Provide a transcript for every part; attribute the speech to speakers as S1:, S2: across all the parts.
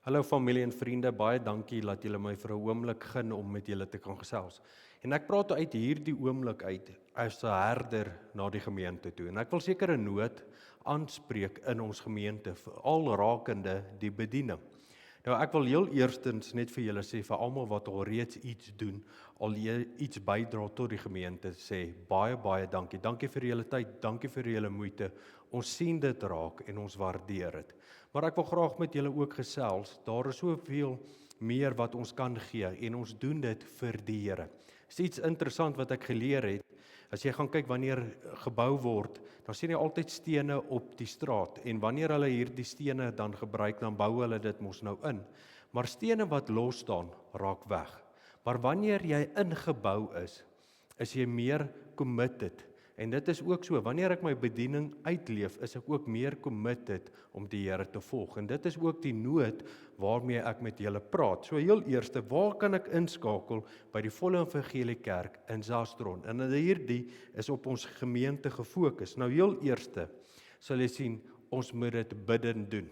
S1: Hallo familie en vriende, baie dankie dat julle my vir 'n oomblik gun om met julle te kan gesels. En ek praat uit hierdie oomblik uit as 'n herder na die gemeente toe. En ek wil seker 'n nood aanspreek in ons gemeente, veral rakende die bediening. Nou ek wil heel eerstens net vir julle sê vir almal wat al reeds iets doen, al iets bydra tot die gemeente, sê baie dankie. Dankie vir julle tyd, dankie vir julle moeite. Ons sien dit raak en ons waardeer dit. Maar ek wil graag met julle ook gesels. Daar is soveel meer wat ons kan gee en ons doen dit vir die Here. Is iets interessant wat ek geleer het. As jy gaan kyk wanneer gebou word, dan sien jy altyd stene op die straat en wanneer hulle hierdie stene dan gebruik, dan bou hulle dit mos nou in. Maar stene wat los staan, raak weg. Maar wanneer jy ingebou is jy meer committed. En dit is ook so, wanneer ek my bediening uitleef, is ek ook meer committed om die Here te volg. En dit is ook die nood waarmee ek met julle praat. So heel eerste, waar kan ek inskakel by die Volle Evangelie Kerk in Zastron? En hierdie is op ons gemeente gefokus. Nou heel eerste, sal jy sien, ons moet dit bidden doen.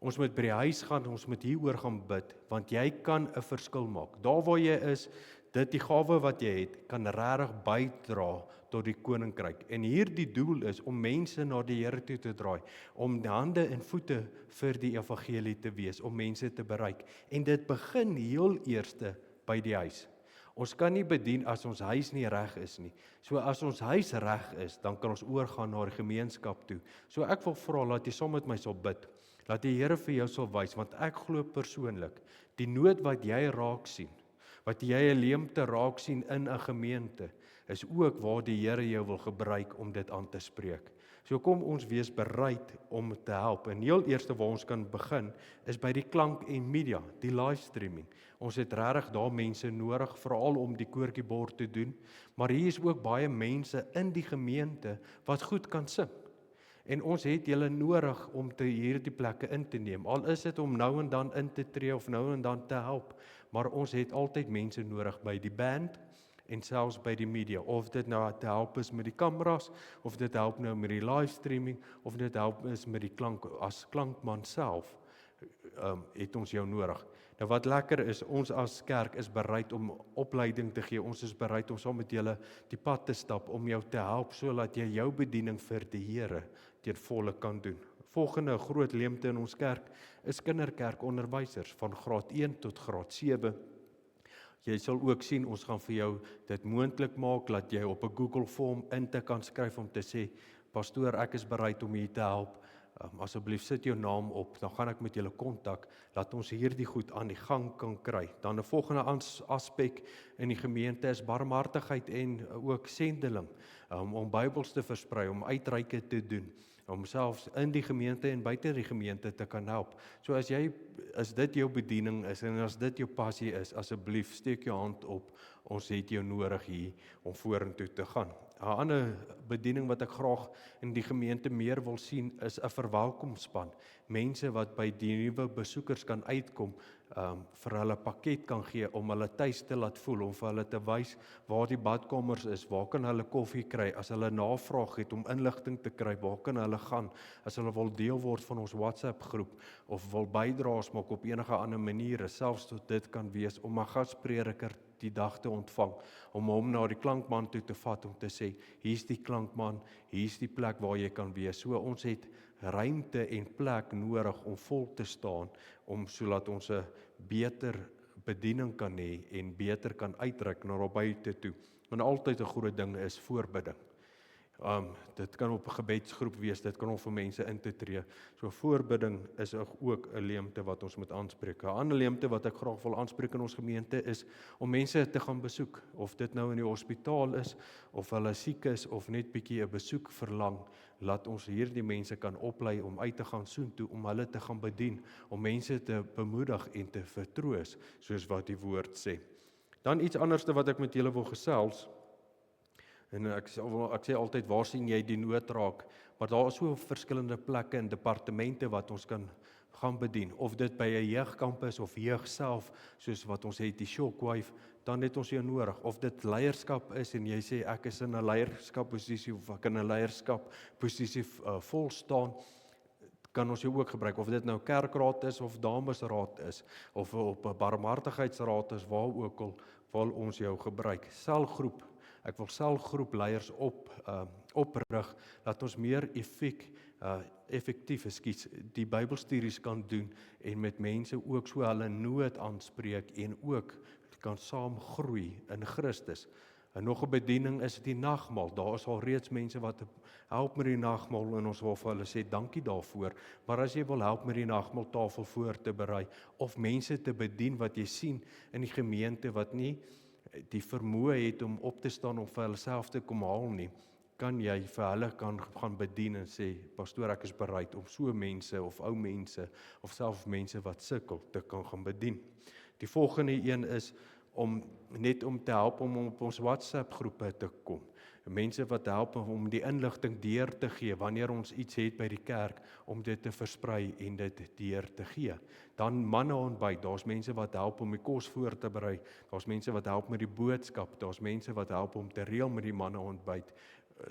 S1: Ons moet by die huis gaan, ons moet hieroor gaan bid, want jy kan 'n verskil maak. Daar waar jy is, dit die gawe wat jy het, kan regtig bydra tot die koninkryk. En hierdie doel is om mense na die Here toe te draai, om die hande en voete vir die evangelie te wees, om mense te bereik. En dit begin heel eerste by die huis. Ons kan nie bedien as ons huis nie reg is nie. So as ons huis reg is, dan kan ons oorgaan na die gemeenskap toe. So ek wil vra dat jy saam met my sal bid. Laat die Here vir jou sal wys, want ek glo persoonlik, die nood wat jy raak sien, wat jy 'n leemte raak sien in 'n gemeente, is ook waar die Here jou wil gebruik om dit aan te spreek. So kom ons wees bereid om te help. En heel eerste waar ons kan begin, is by die klank en media, die livestreaming. Ons het regtig daar mense nodig, veral om die koortjiebord te doen, maar hier is ook baie mense in die gemeente wat goed kan sing. En ons het julle nodig om te hierdie plekke in te neem. Al is dit om nou en dan in te tree of nou en dan te help, maar ons het altyd mense nodig by die band en selfs by die media. Of dit nou te help is met die kameras, of dit help nou met die livestreaming, of dit help is met die klank as klankman self. Het ons jou nodig. Nou wat lekker is, ons as kerk is bereid om opleiding te gee. Ons is bereid om saam met julle die pad te stap om jou te help sodat jy jou bediening vir die Here ten volle kan doen. Volgende groot leemte in ons kerk is kinderkerkonderwysers van graad 1 tot graad 7. Jy sal ook sien, ons gaan vir jou dit moontlik maak dat jy op 'n Google vorm in te kan skryf om te sê, pastoor, ek is bereid om u te help. Asseblief sit jou naam op, dan gaan ek met julle kontak, laat ons hierdie goed aan die gang kan kry. Dan 'n volgende aspek in die gemeente is barmhartigheid en ook sendeling, om Bybels te versprei, om uitreike te doen, om selfs in die gemeente en buite die gemeente te kan help. So as dit jou bediening is en as dit jou passie is, asseblief steek jou hand op, ons het jou nodig hier om vorentoe te gaan. 'n Ander bediening wat ek graag in die gemeente meer wil sien is 'n verwelkomspan. Mense wat by die nuwe besoekers kan uitkom, vir hulle pakket kan gee om hulle tuis te laat voel, om vir hulle te wys waar die badkamers is, waar kan hulle koffie kry, as hulle navraag het om inligting te kry, waar kan hulle gaan, as hulle wil deel word van ons WhatsApp groep, of wil bydraes maak op enige ander maniere, selfs tot dit kan wees om 'n gasprediker die dag te ontvang, om hom na die klankman toe te vat, om te sê, hier's die klankman, hier's die plek waar jy kan wees. So ons het ruimte en plek nodig om vol te staan, om sodat ons 'n beter bediening kan hê en beter kan uitreik na buite toe. En altyd 'n groot ding is voorbidding. Dit kan op 'n gebedsgroep wees, dit kan om vir mense in te tree. So voorbidding is ook 'n leemte wat ons moet aanspreek. 'n Ander leemte wat ek graag wil aanspreek in ons gemeente is om mense te gaan besoek, of dit nou in die hospitaal is, of hulle siek is, of net bietjie 'n besoek verlang. Laat ons hierdie mense kan oplei om uit te gaan soontoe, om hulle te gaan bedien, om mense te bemoedig en te vertroos, soos wat die woord sê. Dan iets anderste wat ek met julle wil gesels. En ek sê altyd, waar sien jy die nood raak? Maar daar is so verskillende plekke en departemente wat ons kan gaan bedien. Of dit by 'n jeugkampus of jeug self, soos wat ons het die Shockwave, dan het ons jou nodig. Of dit leierskap is en jy sê ek is in 'n leierskapposisie of ek in 'n leierskapposisie vol staan, kan ons jou ook gebruik, of dit nou kerkraad is, of damesraad is, of op 'n barmhartigheidsraad is, waar ook al wil ons jou gebruik. Selgroep, ek wil selgroepleiers oprig, dat ons meer effektief die Bybelstudies kan doen, en met mense ook so hulle nood aanspreek, en ook kan saam groei in Christus. En nog 'n bediening is die nagmaal. Daar is al reeds mense wat help met die nagmaal, en ons wil vir hulle sê dankie daarvoor. Maar as jy wil help met die nagmaaltafel voor te berei, of mense te bedien wat jy sien in die gemeente wat nie die vermoë het om op te staan om vir hulle self te kom haal nie, kan jy vir hulle gaan bedien en sê, pastoor, ek is bereid om so mense, of ou mense, of selfs mense wat sukkel, te kan gaan bedien. Die volgende een is om te help om op ons WhatsApp groepe te kom. Mense wat help om die inligting deur te gee, wanneer ons iets het by die kerk, om dit te versprei en dit deur te gee. Dan manneontbyt, daar's mense wat help om die kos voor te berei, daar's mense wat help met die boodskap, daar's mense wat help om te reël met die manneontbyt.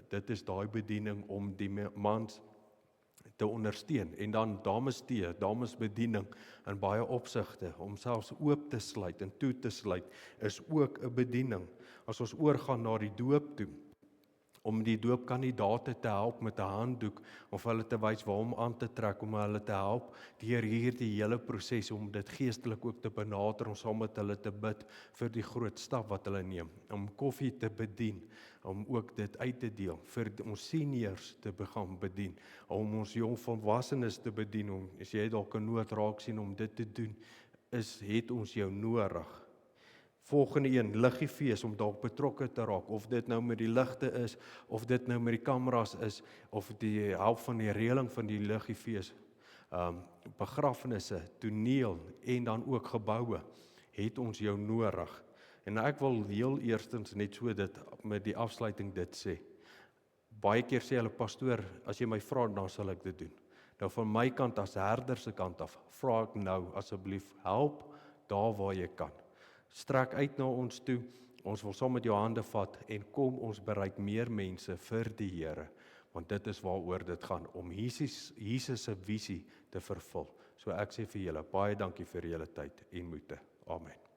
S1: Dit is daai bediening om die mans te ondersteun. En dan damestee, damesbediening in baie opsigte, om selfs oop te sluit en toe te sluit, is ook 'n bediening. As ons oorgaan na die doop toe, om die doopkandidate te help met 'n handdoek, of hulle te wys waar om aan te trek, om hulle te help deur hierdie hele proses, om dit geestelik ook te benader, om saam met hulle te bid vir die groot stap wat hulle neem, om koffie te bedien, om ook dit uit te deel, vir ons seniors te begin bedien, om ons jong volwassenes te bedien, om as jy dalk 'n nood raak sien om dit te doen, het ons jou nodig. Volgende een, liggiefees, om dalk betrokke te raak, of dit nou met die ligte is, of dit nou met die kameras is, of die help van die reëling van die liggiefees, begrafnisse, toneel, en dan ook geboue, het ons jou nodig. En ek wil heel eerstens net so dit met die afsluiting dit sê. Baie keer sê hulle, pastoor, as jy my vra, dan sal ek dit doen. Nou van my kant as herder se kant af, vra ek nou asseblief, help daar waar jy kan. Strek uit na ons toe, ons wil saam met jou hande vat, en kom ons bereik meer mense vir die Here, want dit is waaroor dit gaan, om Jesus se visie te vervul. So ek sê vir julle, baie dankie vir julle tyd en moeite. Amen.